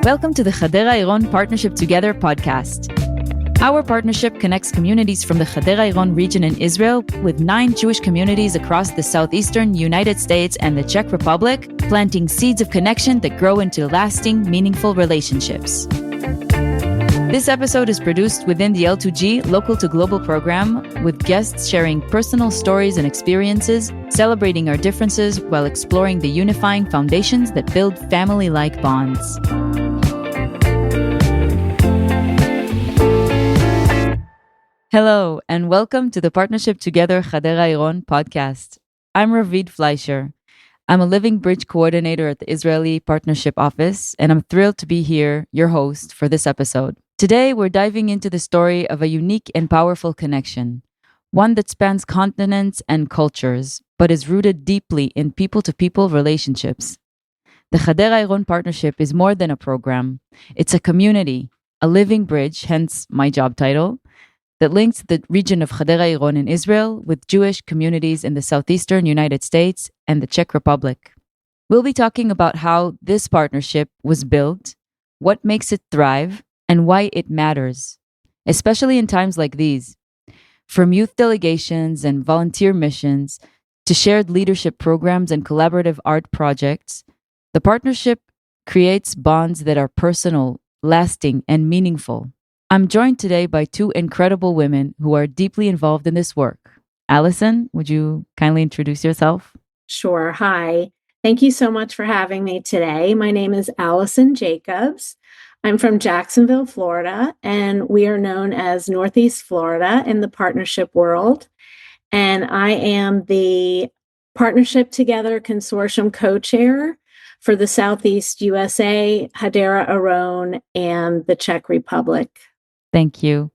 Welcome to the Hadera-Eiron Partnership2Gether podcast. Our partnership connects communities from the Hadera-Eiron region in Israel with 9 Jewish communities across the Southeastern U.S. and the Czech Republic, planting seeds of connection that grow into lasting, meaningful relationships. This episode is produced within the L2G Local to Global program, with guests sharing personal stories and experiences, celebrating our differences while exploring the unifying foundations that build family-like bonds. Hello, and welcome to the Partnership2Gether Hadera-Eiron podcast. I'm Ravid Fleisher. I'm a Living Bridge coordinator at the Israeli Partnership Office, and I'm thrilled to be here, your host, for this episode. Today, we're diving into the story of a unique and powerful connection, one that spans continents and cultures, but is rooted deeply in people-to-people relationships. The Hadera-Eiron Partnership is more than a program. It's a community, a living bridge, hence my job title, that links the region of Hadera-Eiron in Israel with Jewish communities in the Southeastern U.S. and the Czech Republic. We'll be talking about how this partnership was built, what makes it thrive, and why it matters, especially in times like these. From youth delegations and volunteer missions to shared leadership programs and collaborative art projects, the partnership creates bonds that are personal, lasting, and meaningful. I'm joined today by 2 incredible women who are deeply involved in this work. Allison, would you kindly introduce yourself? Sure. Hi. Thank you so much for having me today. My name is Allison Jacobs. I'm from Jacksonville, Florida, and we are known as Northeast Florida in the partnership world. And I am the Partnership2Gether Consortium co-chair for the Southeast USA, Hadera-Eiron, and the Czech Republic. Thank you.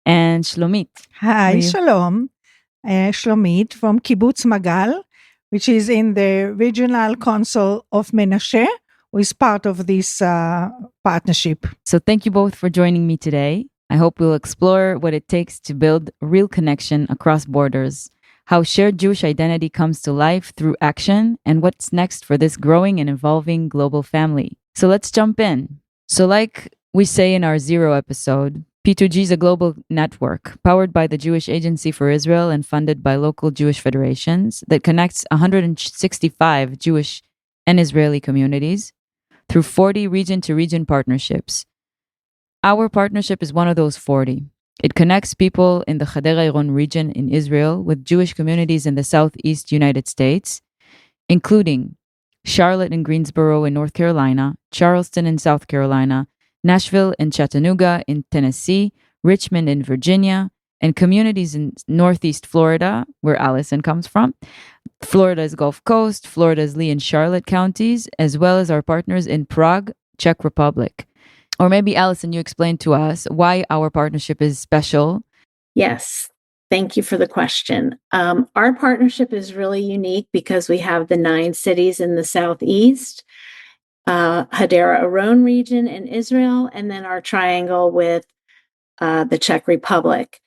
And Shlomit. Hi, Shalom. Shlomit from Kibbutz Magal, which is in the Regional Council of Menashe, who is part of this partnership. So thank you both for joining me today. I hope we'll explore what it takes to build real connection across borders, how shared Jewish identity comes to life through action, and what's next for this growing and evolving global family. So let's jump in. So like we say in our 0 episode, P2G is a global network powered by the Jewish Agency for Israel and funded by local Jewish federations that connects 165 Jewish and Israeli communities through 40 region-to-region partnerships. Our partnership is one of those 40. It connects people in the Hadera-Eiron region in Israel with Jewish communities in the Southeast U.S., including Charlotte and Greensboro in North Carolina, Charleston in South Carolina, Nashville and Chattanooga in Tennessee, Richmond in Virginia, and communities in Northeast Florida, where Allison comes from, Florida's Gulf Coast, Florida's Lee and Charlotte counties, as well as our partners in Prague, Czech Republic. Or maybe, Allison, you explain to us why our partnership is special. Yes. Thank you for the question. Our partnership is really unique because we have the 9 cities in the Southeast, Hadera-Eiron region in Israel, and then our triangle with the Czech Republic.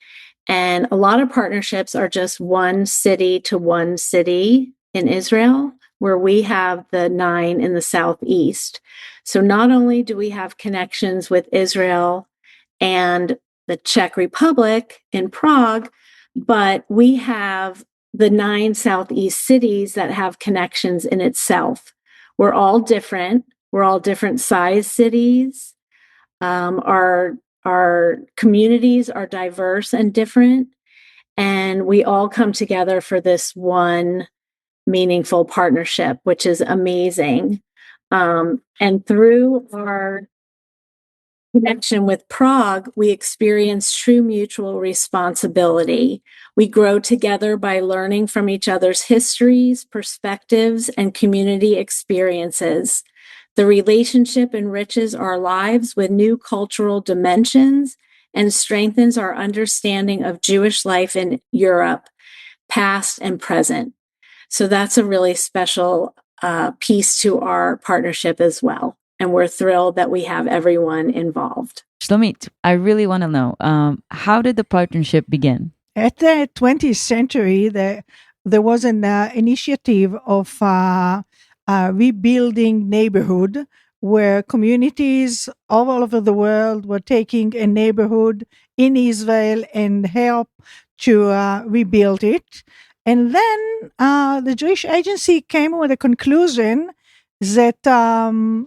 And a lot of partnerships are just one city to one city in Israel, where we have the 9 in the Southeast. So not only do we have connections with Israel and the Czech Republic in Prague, but we have the 9 Southeast cities that have connections in itself. We're all different. We're all different size cities. Our communities are diverse and different. And we all come together for this one meaningful partnership, which is amazing. And through our connection with Prague, we experience true mutual responsibility. We grow together by learning from each other's histories, perspectives, and community experiences. The relationship enriches our lives with new cultural dimensions and strengthens our understanding of Jewish life in Europe, past and present. So that's a really special piece to our partnership as well. And we're thrilled that we have everyone involved. Shlomit, I really want to know, how did the partnership begin? At the 20th century, there was an initiative of rebuilding neighborhood where communities all over the world were taking a neighborhood in Israel and help to rebuild it. And then the Jewish Agency came with a conclusion that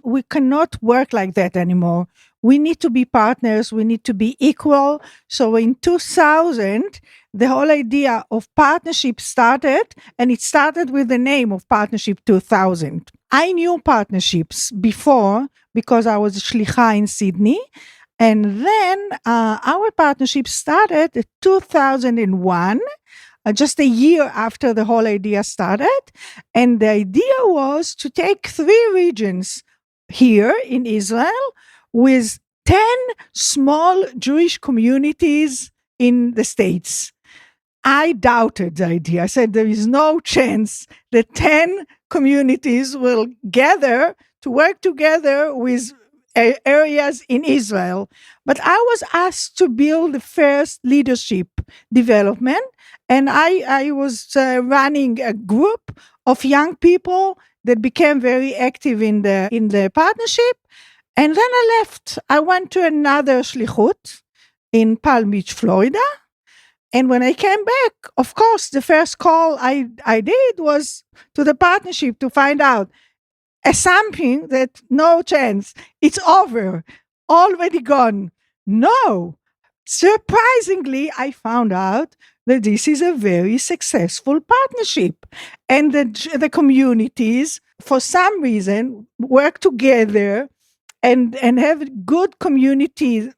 we cannot work like that anymore. We need to be partners. We need to be equal. So in 2000, the whole idea of partnership started, and it started with the name of Partnership 2000. I knew partnerships before because I was a shlicha in Sydney. And then our partnership started in 2001. Just a year after the whole idea started. And the idea was to take 3 regions here in Israel with 10 small Jewish communities in the States. I doubted the idea. I said there is no chance that 10 communities will gather to work together with areas in Israel. But I was asked to build the first leadership development, and I was running a group of young people that became very active in the partnership. And then I left. I went to another shlichut in Palm Beach, Florida. And when I came back, of course, the first call I did was to the partnership to find out something that no chance, it's over, already gone. No. Surprisingly, I found out that this is a very successful partnership. And the communities, for some reason, work together and have good communication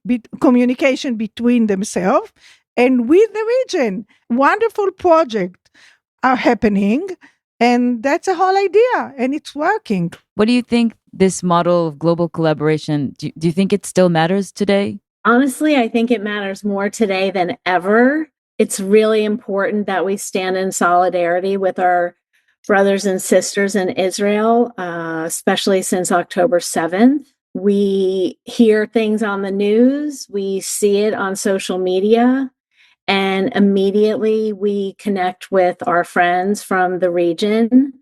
between themselves and with the region. Wonderful projects are happening. And that's the whole idea, and it's working. What do you think this model of global collaboration, do you think it still matters today? Honestly, I think it matters more today than ever. It's really important that we stand in solidarity with our brothers and sisters in Israel, especially since October 7th. We hear things on the news, we see it on social media, and immediately we connect with our friends from the region.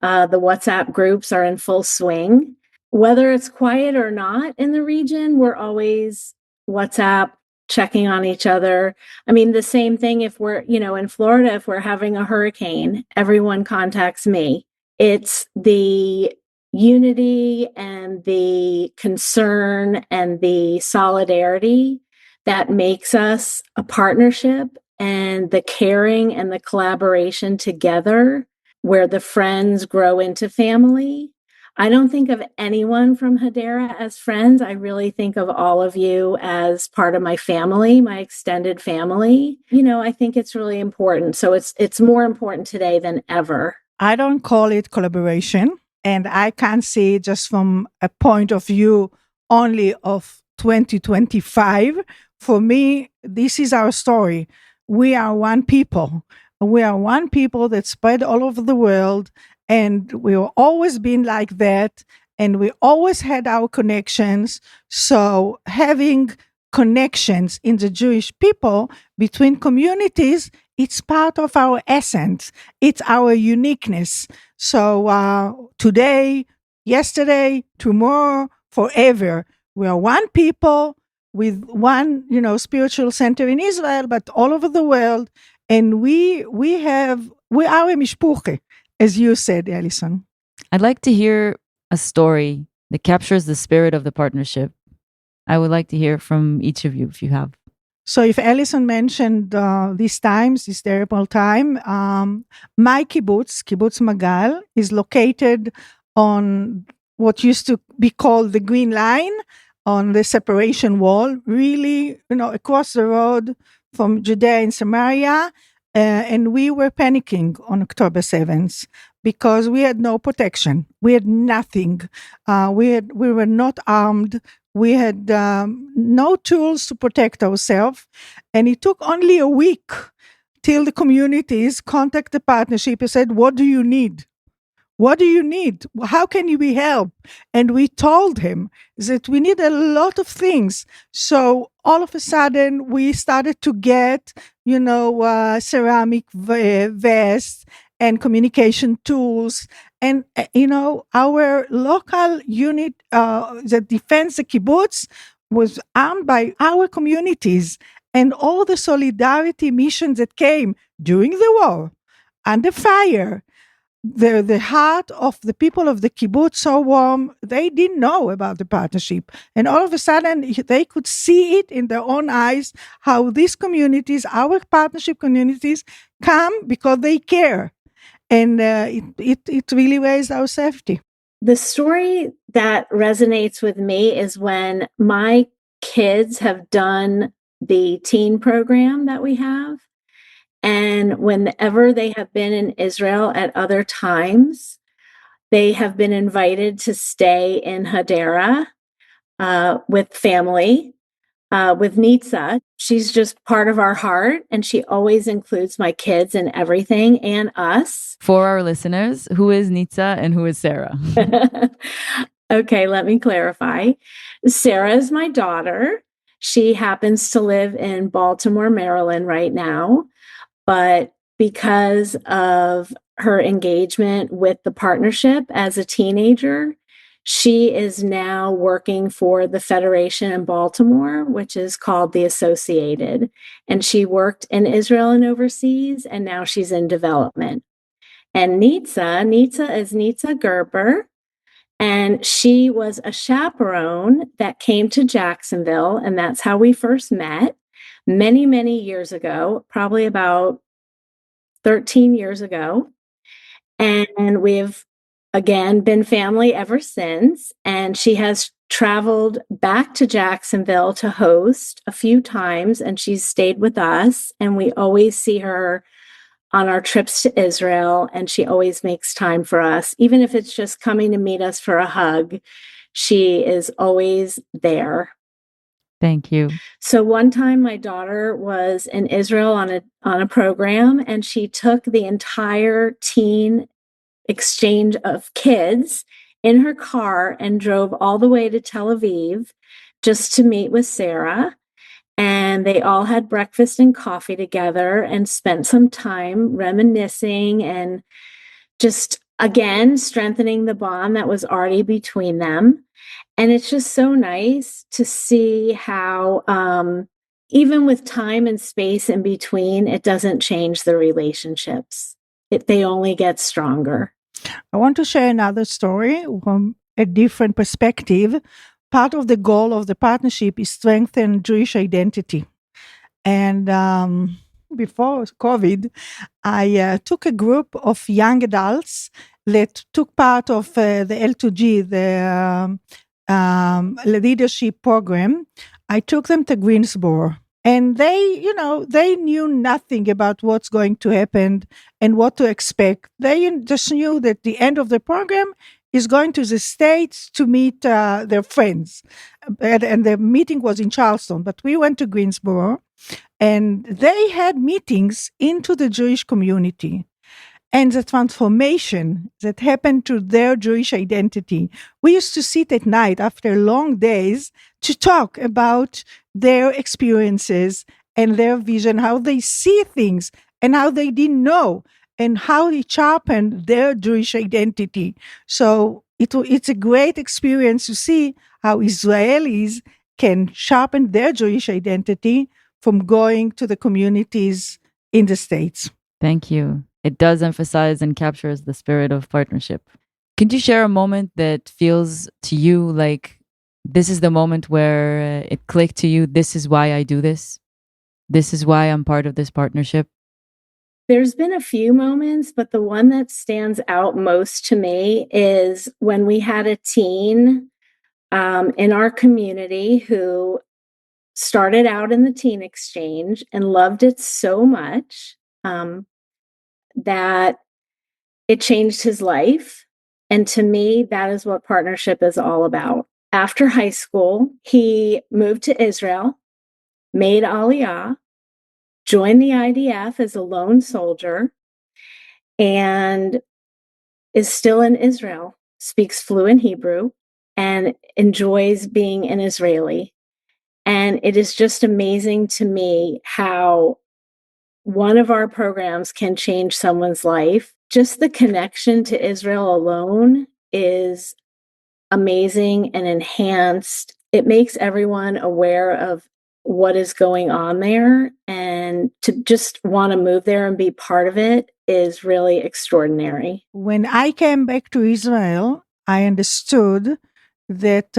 The WhatsApp groups are in full swing. Whether it's quiet or not in the region, we're always WhatsApp checking on each other. I mean, the same thing if we're, in Florida, if we're having a hurricane, everyone contacts me. It's the unity and the concern and the solidarity that makes us a partnership, and the caring and the collaboration together where the friends grow into family. I don't think of anyone from Hadera as friends. I really think of all of you as part of my family, my extended family. I think it's really important. So it's more important today than ever. I don't call it collaboration, and I can't see it just from a point of view only of 2025. For me, this is our story. We are one people. We are one people that spread all over the world, and we've always been like that, and we always had our connections. So having connections in the Jewish people between communities, it's part of our essence. It's our uniqueness. So today, yesterday, tomorrow, forever, we are one people with one, spiritual center in Israel, but all over the world. And we are a mishpuche, as you said, Allison. I'd like to hear a story that captures the spirit of the partnership. I would like to hear from each of you if you have. So if Allison mentioned these times, this terrible time, my kibbutz Magal, is located on what used to be called the Green Line, on the separation wall, really, across the road from Judea and Samaria. And we were panicking on October 7th because we had no protection. We had nothing. We were not armed. We had no tools to protect ourselves. And it took only a week till the communities contacted the partnership and said, what do you need? What do you need? How can you be helped? And we told him that we need a lot of things. So all of a sudden, we started to get, ceramic vests and communication tools And, our local unit that defends the kibbutz was armed by our communities, and all the solidarity missions that came during the war, under fire. The heart of the people of the kibbutz so warm, they didn't know about the partnership. And all of a sudden, they could see it in their own eyes, how these communities, our partnership communities, come because they care. And it really raised our safety. The story that resonates with me is when my kids have done the teen program that we have. And whenever they have been in Israel at other times, they have been invited to stay in Hadera with family, with Nitsa. She's just part of our heart, and she always includes my kids in everything and us. For our listeners, who is Nitsa and who is Sarah? Okay, let me clarify. Sarah is my daughter. She happens to live in Baltimore, Maryland right now. But because of her engagement with the partnership as a teenager, she is now working for the Federation in Baltimore, which is called the Associated. And she worked in Israel and overseas, and now she's in development. And Nitsa is Nitsa Gerber, and she was a chaperone that came to Jacksonville, and that's how we first met many, many years ago, probably about 13 years ago. And we've, again, been family ever since. And she has traveled back to Jacksonville to host a few times, and she's stayed with us. And we always see her on our trips to Israel, and she always makes time for us. Even if it's just coming to meet us for a hug, she is always there. Thank you. So one time my daughter was in Israel on a program, and she took the entire teen exchange of kids in her car and drove all the way to Tel Aviv just to meet with Sarah. And they all had breakfast and coffee together and spent some time reminiscing and just, again, strengthening the bond that was already between them. And it's just so nice to see how, even with time and space in between, it doesn't change the relationships. They only get stronger. I want to share another story from a different perspective. Part of the goal of the partnership is strengthen Jewish identity. And before COVID, I took a group of young adults that took part of the L2G, the leadership program. I took them to Greensboro. And they knew nothing about what's going to happen and what to expect. They just knew that the end of the program is going to the States to meet their friends. And the meeting was in Charleston, but we went to Greensboro, and they had meetings into the Jewish community. And the transformation that happened to their Jewish identity. We used to sit at night after long days to talk about their experiences and their vision, how they see things and how they didn't know, and how it sharpened their Jewish identity. So it's a great experience to see how Israelis can sharpen their Jewish identity from going to the communities in the States. Thank you. It does emphasize and captures the spirit of partnership. Could you share a moment that feels to you like this is the moment where it clicked to you? This is why I do this. This is why I'm part of this partnership. There's been a few moments, but the one that stands out most to me is when we had a teen in our community who started out in the teen exchange and loved it so much that it changed his life. And to me, that is what partnership is all about. After high school, he moved to Israel, made Aliyah, joined the IDF as a lone soldier, and is still in Israel, speaks fluent Hebrew, and enjoys being an Israeli. And it is just amazing to me how one of our programs can change someone's life just the connection to Israel alone is amazing and enhanced. It makes everyone aware of what is going on there, and to just want to move there and be part of it is really extraordinary. When I came back to Israel, I understood that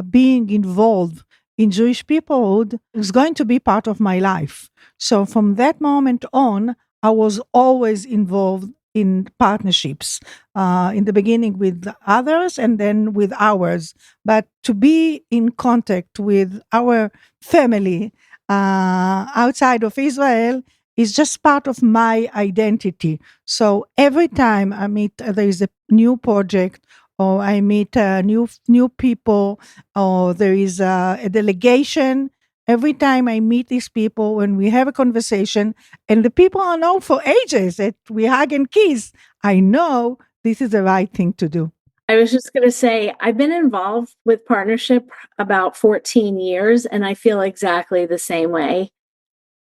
being involved in Jewish peoplehood is going to be part of my life. So from that moment on, I was always involved in partnerships, in the beginning with others and then with ours. But to be in contact with our family outside of Israel is just part of my identity. So every time I meet, there is a new project, or I meet new people, or there is a delegation. Every time I meet these people, when we have a conversation, and the people are known for ages, that we hug and kiss, I know this is the right thing to do. I was just going to say, I've been involved with partnership about 14 years, and I feel exactly the same way.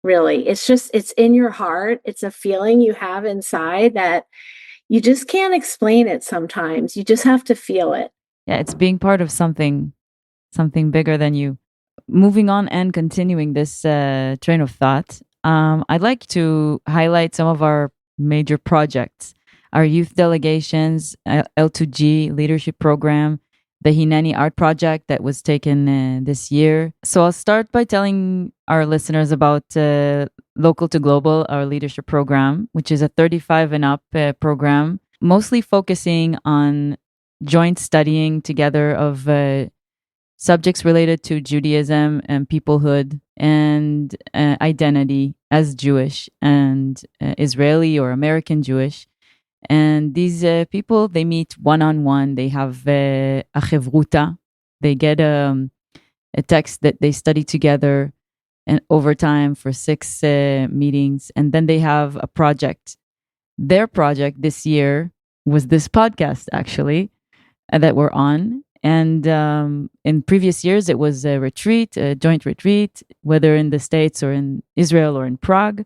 Really, it's in your heart. It's a feeling you have inside that you just can't explain it sometimes. You just have to feel it. Yeah, it's being part of something bigger than you. Moving on and continuing this train of thought, I'd like to highlight some of our major projects. Our youth delegations, L2G leadership program, the Hinneni art project that was taken this year. So I'll start by telling our listeners about Local to Global, our leadership program, which is a 35 and up program, mostly focusing on joint studying together of subjects related to Judaism and peoplehood and identity as Jewish and Israeli or American Jewish. And these people, they meet one-on-one. They have a chevruta. They get a text that they study together and over time for 6 meetings. And then they have a project. Their project this year was this podcast, actually, that we're on. And in previous years, it was a retreat, a joint retreat, whether in the States or in Israel or in Prague.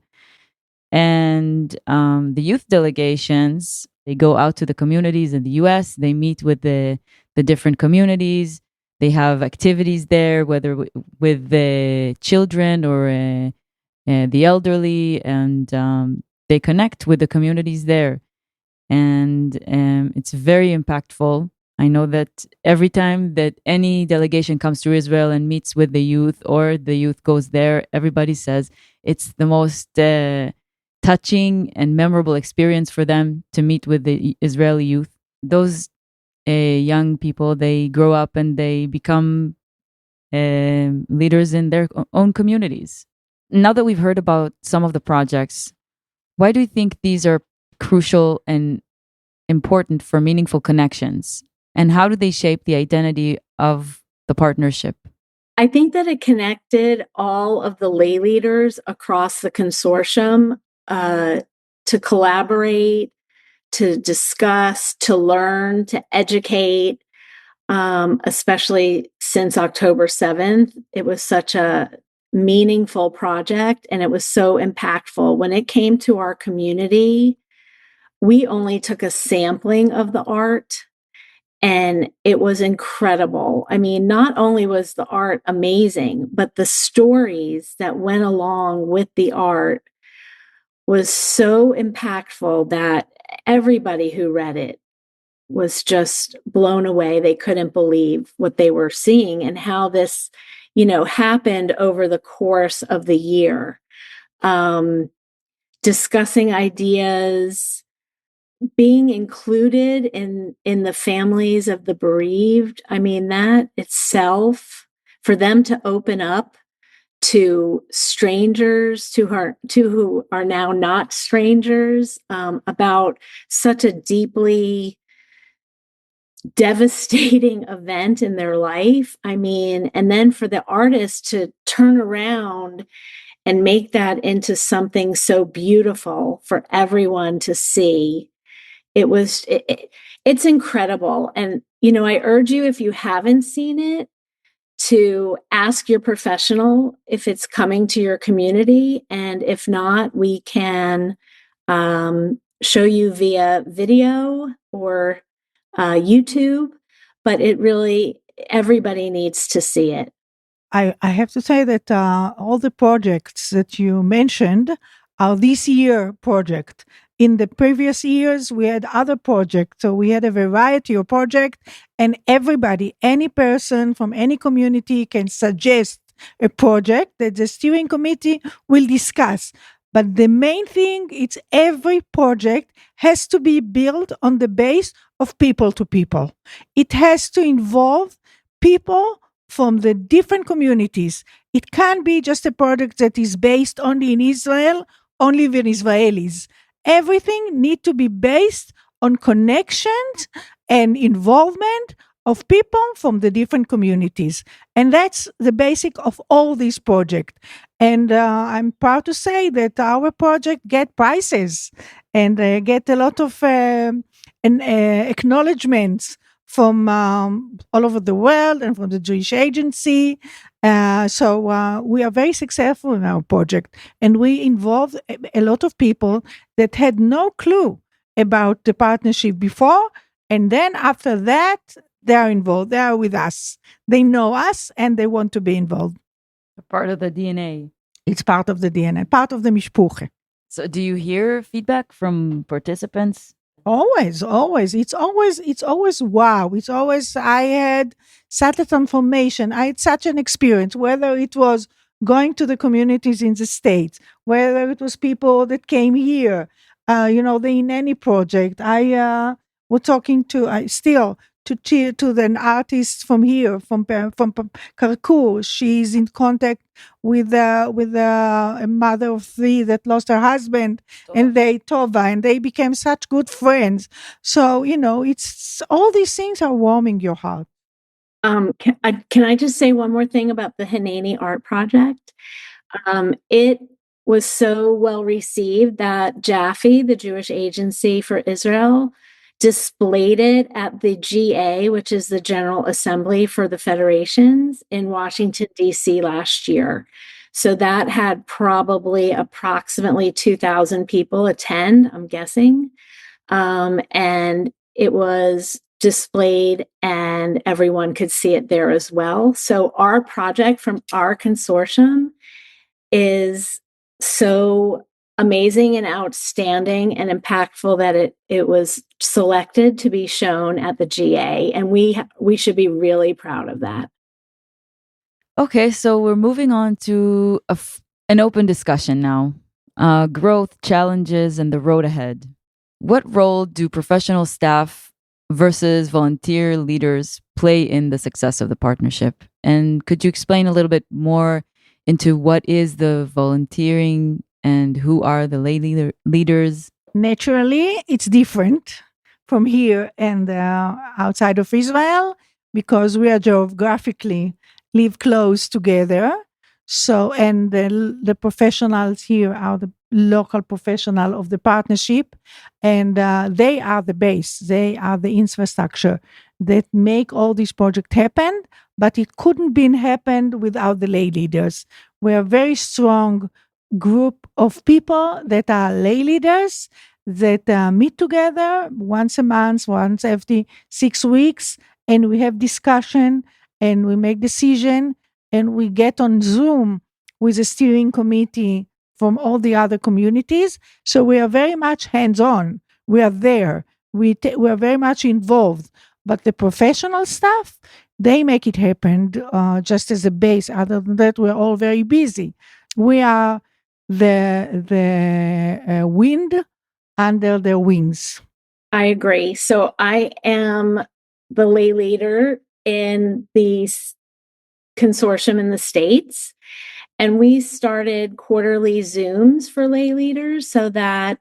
And the youth delegations, they go out to the communities in the U.S. They meet with the different communities. They have activities there, whether with the children or the elderly, and they connect with the communities there. And it's very impactful. I know that every time that any delegation comes to Israel and meets with the youth, or the youth goes there, everybody says it's the most touching and memorable experience for them to meet with the Israeli youth. Those young people, they grow up and they become leaders in their own communities. Now that we've heard about some of the projects, why do you think these are crucial and important for meaningful connections? And how do they shape the identity of the partnership? I think that it connected all of the lay leaders across the consortium to collaborate, to discuss, to learn, to educate, especially since October 7th. It was such a meaningful project, and it was so impactful. When it came to our community, we only took a sampling of the art, and it was incredible. I mean, not only was the art amazing, but the stories that went along with the art was so impactful that everybody who read it was just blown away. They couldn't believe what they were seeing and how this, happened over the course of the year. Discussing ideas, being included in the families of the bereaved. I mean, that itself, for them to open up to strangers, to who are now not strangers, about such a deeply devastating event in their life. I mean, and then for the artist to turn around and make that into something so beautiful for everyone to see. It's incredible. And, I urge you, if you haven't seen it, to ask your professional if it's coming to your community. And if not, we can show you via video or YouTube, but it really, everybody needs to see it. I have to say that all the projects that you mentioned are this year project. In the previous years, we had other projects. So we had a variety of projects, and everybody, any person from any community can suggest a project that the steering committee will discuss. But the main thing is every project has to be built on the base of people to people. It has to involve people from the different communities. It can't be just a project that is based only in Israel, only with Israelis. Everything needs to be based on connections and involvement of people from the different communities. And that's the basic of all these projects. And I'm proud to say that our project get prizes and get a lot of acknowledgements from all over the world and from the Jewish Agency. So we are very successful in our project, and we involved a lot of people that had no clue about the partnership before. And then after that, they are involved. They are with us. They know us and they want to be involved. Part of the DNA. It's part of the DNA, part of the mishpuche. So do you hear feedback from participants? Always. It's always wow. It's always, I had such a transformation. I had such an experience, whether it was going to the communities in the States, whether it was people that came here, the Hinneni project. I was talking to an artist from here, from Karkur. She's in contact with a mother of three that lost her husband, and they became such good friends. So it's all these things are warming your heart. Can I just say one more thing about the Hinneni art project? It was so well received that Jaffe, the Jewish Agency for Israel, displayed it at the GA, which is the General Assembly for the Federations in Washington, D.C. last year. So that had probably approximately 2,000 people attend, I'm guessing. And it was displayed and everyone could see it there as well. So our project from our consortium is so amazing and outstanding and impactful that it was selected to be shown at the GA, and we should be really proud of that. Okay, so we're moving on to an open discussion now. Growth, challenges, and the road ahead. What role do professional staff versus volunteer leaders play in the success of the partnership? And could you explain a little bit more into what is the volunteering and who are the lay leaders? Naturally, it's different from here and outside of Israel because we are geographically live close together. So, and the professionals here are the local professional of the partnership, and they are the base. They are the infrastructure that make all this project happen. But it couldn't been happened without the lay leaders. We're a very strong group of people that are lay leaders that meet together once a month, once every 6 weeks, and we have discussion and we make decision and we get on Zoom with a steering committee from all the other communities. So we are very much hands-on. We are there. We are very much involved. But the professional staff, they make it happen just as a base. Other than that, we're all very busy. We are the wind under their wings. I agree. So I am the lay leader in the consortium in the States, and we started quarterly Zooms for lay leaders so that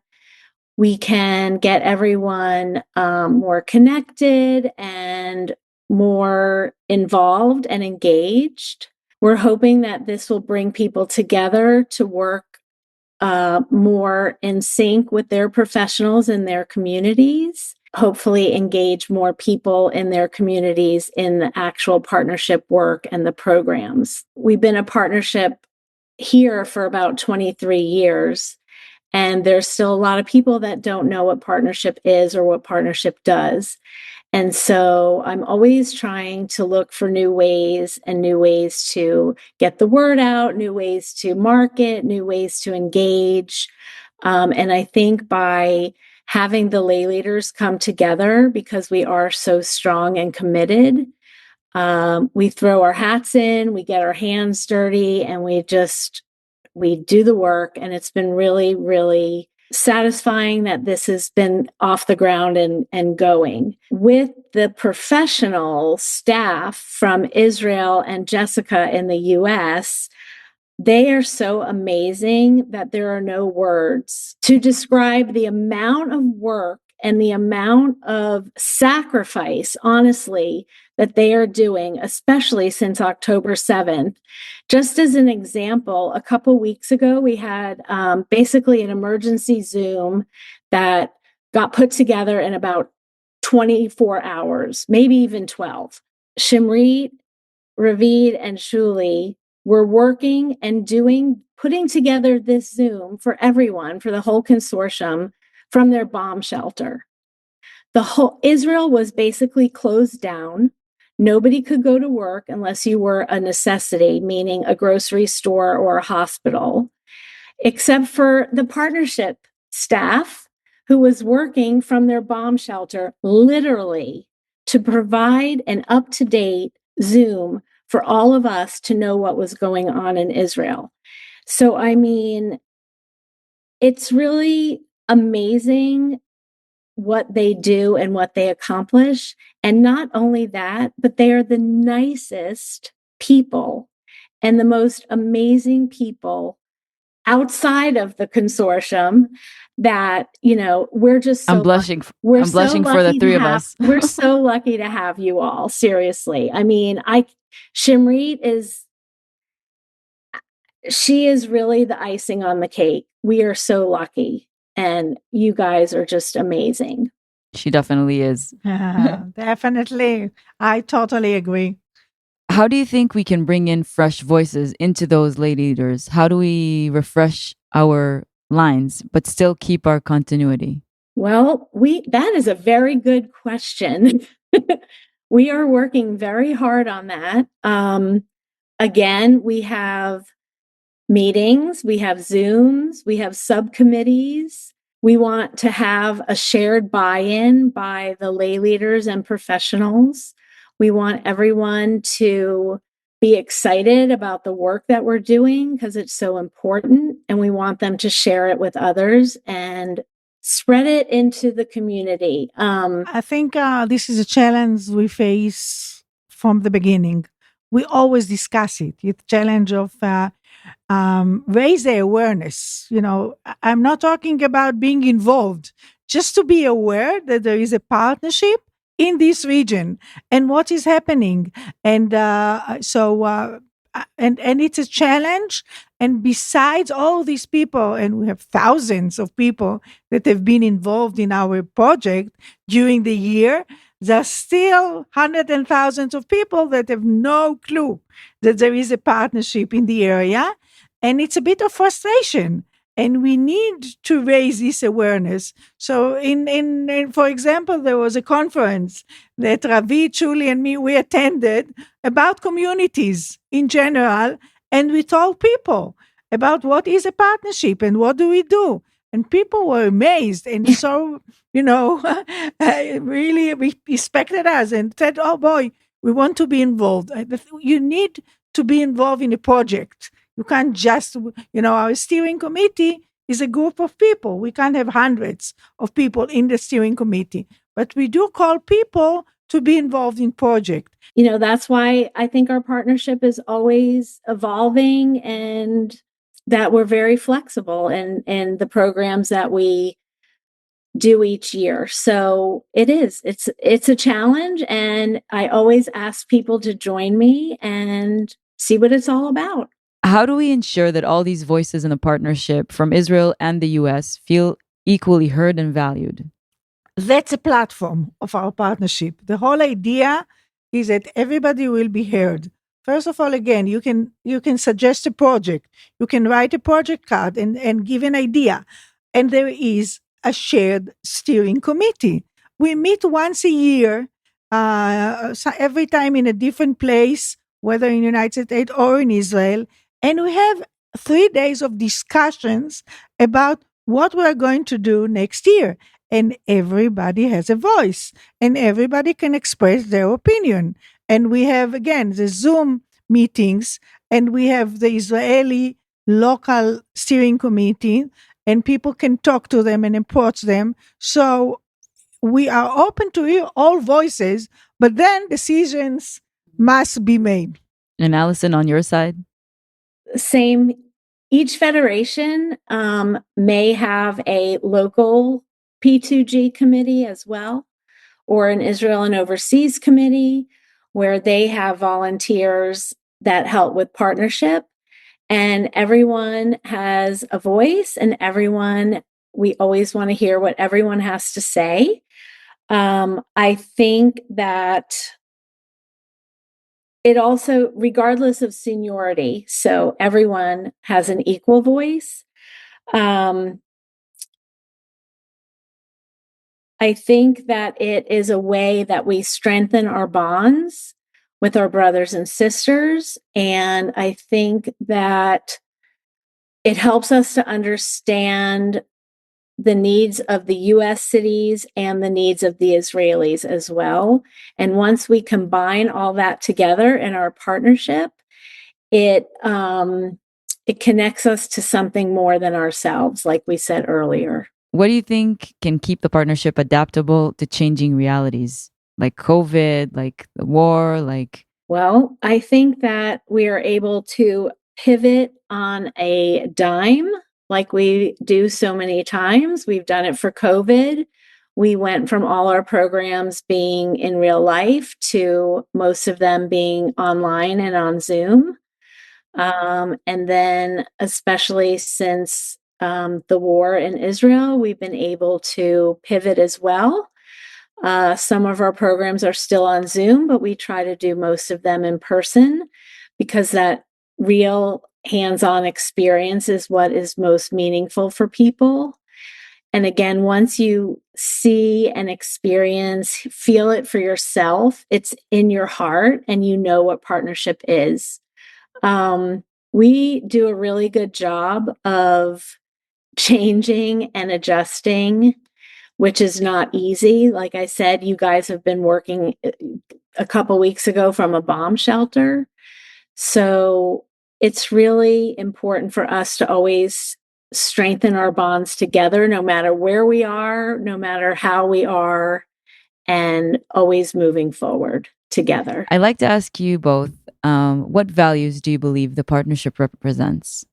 we can get everyone more connected and more involved and engaged. We're hoping that this will bring people together to work more in sync with their professionals in their communities, hopefully engage more people in their communities in the actual partnership work and the programs. We've been a partnership here for about 23 years, And there's still a lot of people that don't know what partnership is or what partnership does. And so I'm always trying to look for new ways to get the word out, new ways to market, new ways to engage. And I think by having the lay leaders come together, because we are so strong and committed, we throw our hats in, we get our hands dirty, and we do the work. And it's been really, really satisfying that this has been off the ground and going. With the professional staff from Israel and Jessica in the U.S., they are so amazing that there are no words to describe the amount of work and the amount of sacrifice, honestly, that they are doing, especially since October 7th. Just as an example, a couple weeks ago, we had basically an emergency Zoom that got put together in about 24 hours, maybe even 12. Shimrit, Ravid, and Shuli were working and putting together this Zoom for everyone, for the whole consortium, from their bomb shelter. The whole Israel was basically closed down. Nobody could go to work unless you were a necessity, meaning a grocery store or a hospital, except for the partnership staff who was working from their bomb shelter, literally to provide an up-to-date Zoom for all of us to know what was going on in Israel. So, I mean, it's really amazing what they do and what they accomplish. And not only that, but they are the nicest people and the most amazing people outside of the consortium that, we're just so I'm blushing. We're I'm blushing so for the lucky three to of have, us. we're so lucky to have you all. Seriously. I mean, Shimrit she is really the icing on the cake. We are so lucky. And you guys are just amazing. She definitely is. Definitely. I totally agree. How do you think we can bring in fresh voices into those lay leaders? How do we refresh our lines but still keep our continuity? Well, that is a very good question. We are working very hard on that. Again, we have meetings, we have Zooms, we have subcommittees. We want to have a shared buy-in by the lay leaders and professionals. We want everyone to be excited about the work that we're doing because it's so important, and we want them to share it with others and spread it into the community. I think this is a challenge we face from the beginning. We always discuss it. It's challenge of raise the awareness. I'm not talking about being involved, just to be aware that there is a partnership in this region and what is happening. And and it's a challenge. And besides all these people, and we have thousands of people that have been involved in our project during the year, there's still hundreds and thousands of people that have no clue that there is a partnership in the area. And it's a bit of frustration. And we need to raise this awareness. So, for example, there was a conference that Ravi, Julie, and me, we attended about communities in general. And we told people about what is a partnership and what do we do. And people were amazed and so, really respected us and said, oh boy, we want to be involved. You need to be involved in a project. You can't just, our steering committee is a group of people. We can't have hundreds of people in the steering committee, but we do call people to be involved in project. That's why I think our partnership is always evolving and that we're very flexible in the programs that we do each year. So it's a challenge, and I always ask people to join me and see what it's all about. How do we ensure that all these voices in the partnership from Israel and the US feel equally heard and valued? That's a platform of our partnership. The whole idea is that everybody will be heard. First of all, again, you can suggest a project. You can write a project card and give an idea. and there is a shared steering committee. We meet once a year, so every time in a different place, whether in the United States or in Israel, and we have 3 days of discussions about what we're going to do next year. And everybody has a voice, and everybody can express their opinion. And we have, again, the Zoom meetings, and we have the Israeli local steering committee, and people can talk to them and approach them. So we are open to hear all voices, but then decisions must be made. And Allison, on your side? Same. Each federation may have a local P2G committee as well, or an Israel and Overseas committee, where they have volunteers that help with partnership. And everyone has a voice, and we always want to hear what everyone has to say. I think that it also, regardless of seniority, so everyone has an equal voice. I think that it is a way that we strengthen our bonds with our brothers and sisters. And I think that it helps us to understand the needs of the U.S. cities and the needs of the Israelis as well. And once we combine all that together in our partnership, it connects us to something more than ourselves, like we said earlier. What do you think can keep the partnership adaptable to changing realities, like COVID, like the war, like? Well, I think that we are able to pivot on a dime, like we do so many times. We've done it for COVID. We went from all our programs being in real life to most of them being online and on Zoom. And then, especially since the war in Israel, we've been able to pivot as well. Some of our programs are still on Zoom, but we try to do most of them in person, because that real hands-on experience is what is most meaningful for people. And again, once you see and experience, feel it for yourself, it's in your heart, and you know what partnership is. We do a really good job of changing and adjusting, which is not easy. Like I said, you guys have been working a couple weeks ago from a bomb shelter. So it's really important for us to always strengthen our bonds together, no matter where we are, no matter how we are, and always moving forward together. I'd like to ask you both, what values do you believe the partnership represents?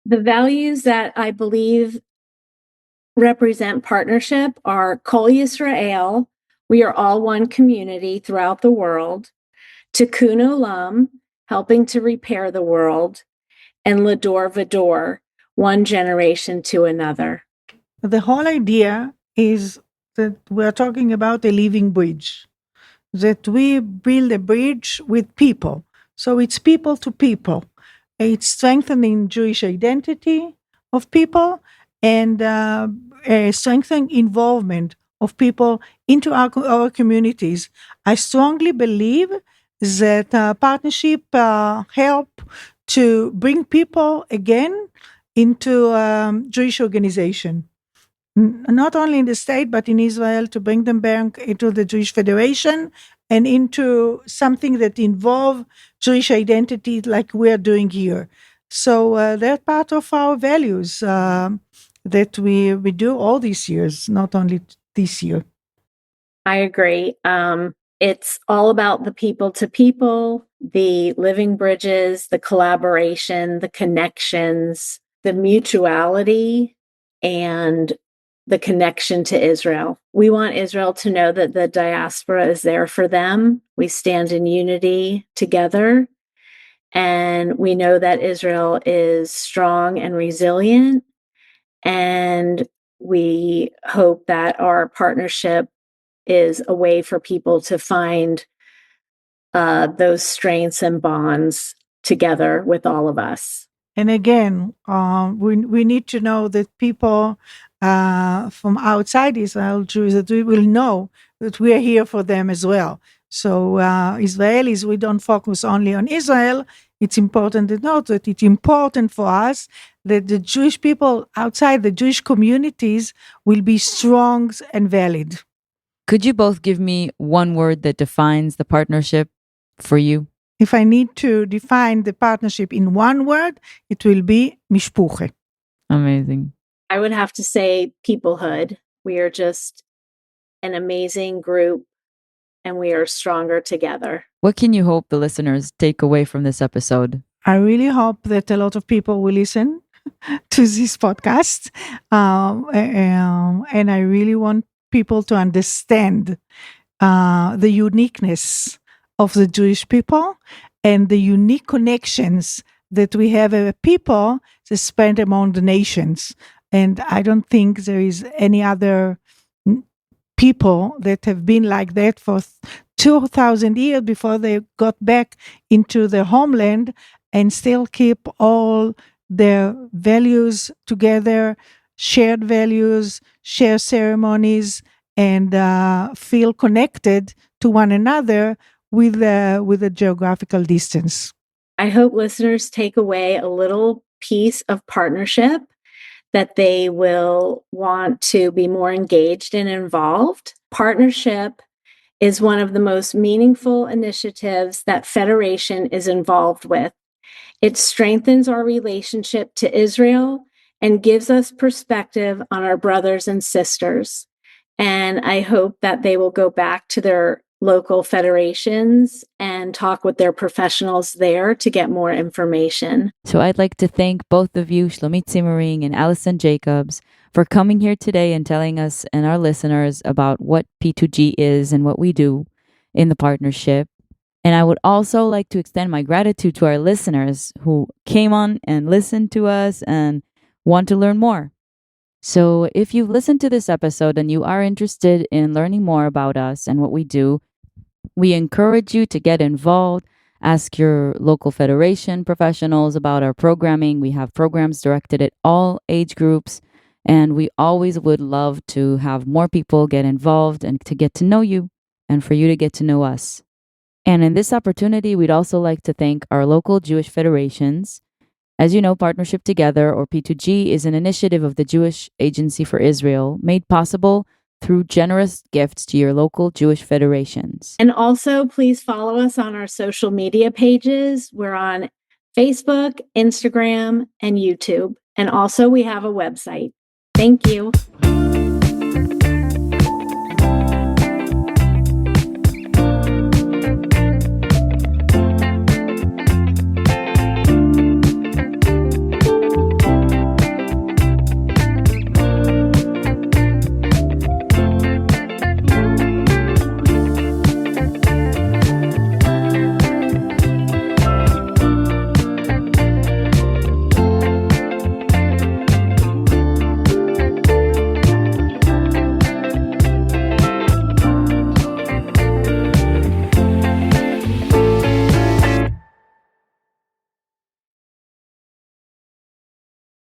The values that I believe represent partnership are Kol Yisrael, we are all one community throughout the world, Tikkun Olam, helping to repair the world, and Lador Vador, one generation to another. The whole idea is that we're talking about a living bridge, that we build a bridge with people. So it's people to people. It's strengthening Jewish identity of people, and strengthening involvement of people into our communities. I strongly believe that partnership help to bring people again into Jewish organization. Not only in the state, but in Israel, to bring them back into the Jewish Federation and into something that involve Jewish identity like we're doing here. So they're part of our values that we do all these years, not only this year. I agree. It's all about the people to people, the living bridges, the collaboration, the connections, the mutuality, and the connection to Israel. We want Israel to know that the diaspora is there for them. We stand in unity together. And we know that Israel is strong and resilient. And we hope that our partnership is a way for people to find those strengths and bonds together with all of us. And again, we need to know that people from outside Israel, Jews, that we will know that we are here for them as well. So Israelis, we don't focus only on Israel. It's important to note that it's important for us that the Jewish people outside the Jewish communities will be strong and valid. Could you both give me one word that defines the partnership for you? If I need to define the partnership in one word, it will be mishpuche. Amazing. I would have to say peoplehood. We are just an amazing group and we are stronger together. What can you hope the listeners take away from this episode? I really hope that a lot of people will listen to this podcast. And I really want people to understand the uniqueness of the Jewish people and the unique connections that we have as a people that spread among the nations. And I don't think there is any other people that have been like that for 2,000 years before they got back into their homeland and still keep all their values together, shared values, share ceremonies, and feel connected to one another with a geographical distance. I hope listeners take away a little piece of partnership that they will want to be more engaged and involved. Partnership is one of the most meaningful initiatives that Federation is involved with. It strengthens our relationship to Israel and gives us perspective on our brothers and sisters. And I hope that they will go back to their local federations and talk with their professionals there to get more information. So I'd like to thank both of you, Shlomit Zimring and Allison Jacobs, for coming here today and telling us and our listeners about what P2G is and what we do in the partnership. And I would also like to extend my gratitude to our listeners who came on and listened to us and want to learn more. So if you've listened to this episode and you are interested in learning more about us and what we do, we encourage you to get involved. Ask your local federation professionals about our programming. We have programs directed at all age groups, and we always would love to have more people get involved and to get to know you and for you to get to know us. And in this opportunity, we'd also like to thank our local Jewish federations. As you know, Partnership2Gether, or P2G, is an initiative of the Jewish Agency for Israel made possible through generous gifts to your local Jewish federations. And also, please follow us on our social media pages. We're on Facebook, Instagram, and YouTube. And also, we have a website. Thank you.